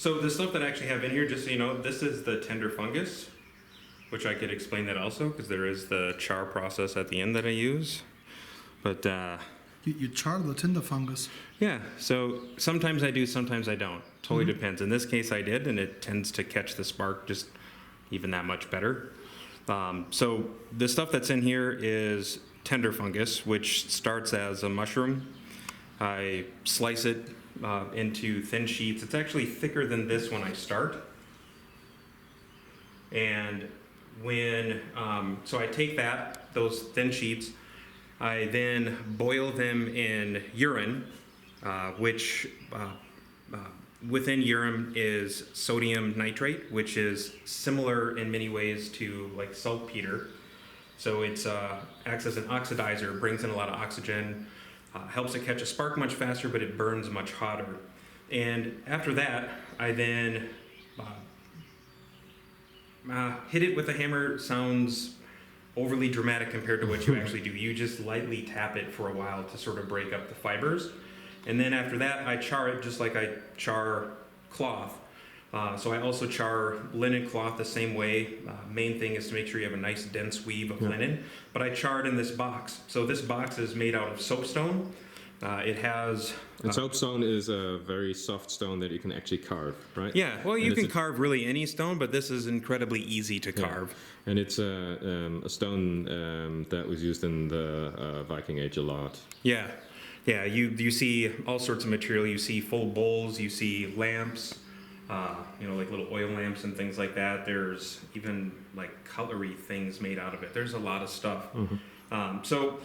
So the stuff that I actually have in here, just so you know, this is the tender fungus, which I could explain that also, because there is the char process at the end that I use. But You char the tinder fungus. yeah, so sometimes I do, sometimes I don't. Totally depends. In this case I did, and it tends to catch the spark just even that much better. So the stuff that's in here is tender fungus, which starts as a mushroom. I slice it into thin sheets. It's actually thicker than this when I start. And when, so I take those thin sheets, I then boil them in urine, which within urine is sodium nitrate, which is similar in many ways to like saltpeter. So it acts as an oxidizer, brings in a lot of oxygen, helps it catch a spark much faster, but it burns much hotter. And after that, I then hit it with a hammer. Sounds overly dramatic compared to what you actually do. You just lightly tap it for a while to sort of break up the fibers. And then after that, I char it just like I char cloth. So I also char linen cloth the same way. Main thing is to make sure you have a nice dense weave of linen. But I char it in this box. So this box is made out of soapstone. It has... And soapstone is a very soft stone that you can actually carve, right? Yeah, well, you can carve really any stone, but this is incredibly easy to carve. And it's a stone that was used in the Viking Age a lot. Yeah, yeah. You see all sorts of material. You see full bowls. You see lamps. Like little oil lamps and things like that. There's even like cutlery things made out of it. There's a lot of stuff. So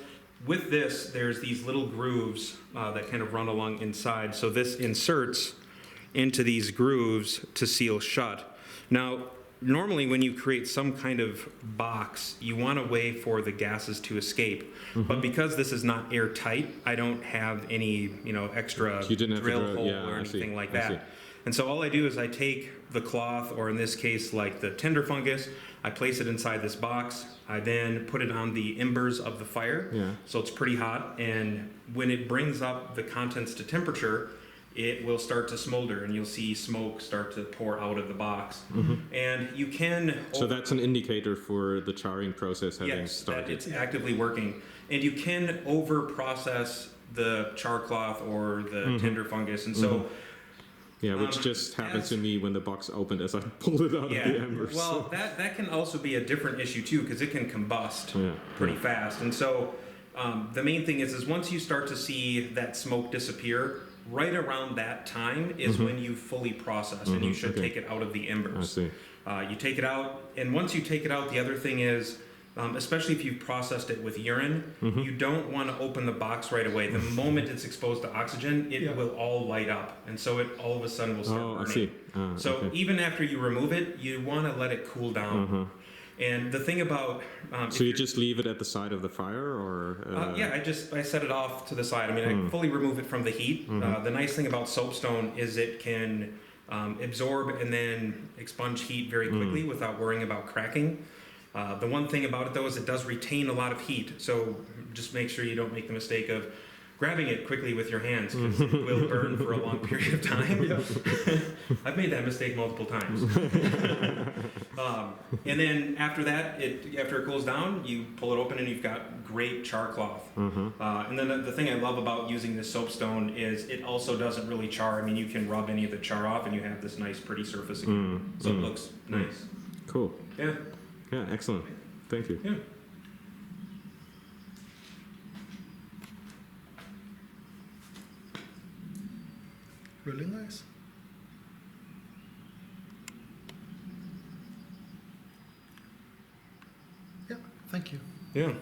with this, there's these little grooves that kind of run along inside. So this inserts into these grooves to seal shut. Now, normally when you create some kind of box, you want a way for the gases to escape. But because this is not airtight, I don't have any, extra drill hole or anything like that. And so all I do is I take the cloth, or in this case, like the tender fungus, I place it inside this box. I then put it on the embers of the fire, so it's pretty hot. And when it brings up the contents to temperature, it will start to smolder, and you'll see smoke start to pour out of the box. And you can... So that's an indicator for the charring process having started. That it's actively working. And you can over-process the char cloth or the tender fungus. And so... Yeah, which just happened to me when the box opened as I pulled it out of the embers. Well, that can also be a different issue too, because it can combust pretty fast. And so the main thing is once you start to see that smoke disappear, right around that time is when you fully process, and you should take it out of the embers. I see. You take it out, and once you take it out, the other thing is, especially if you've processed it with urine, you don't want to open the box right away. The moment it's exposed to oxygen, it will all light up, and so it all of a sudden will start burning. I see. So even after you remove it, you want to let it cool down. And the thing about... so you just leave it at the side of the fire, or...? I set it off to the side. I mean, I fully remove it from the heat. The nice thing about soapstone is it can absorb and then expunge heat very quickly without worrying about cracking. The one thing about it, though, is it does retain a lot of heat. So just make sure you don't make the mistake of grabbing it quickly with your hands, because it will burn for a long period of time. I've made that mistake multiple times. And then after that, after it cools down, you pull it open and you've got great char cloth. And then the thing I love about using this soapstone is it also doesn't really char. I mean, you can rub any of the char off and you have this nice pretty surface again. So it looks nice. Cool. Yeah. Yeah, excellent. Thank you. Yeah. Really nice. Yeah, thank you. Yeah.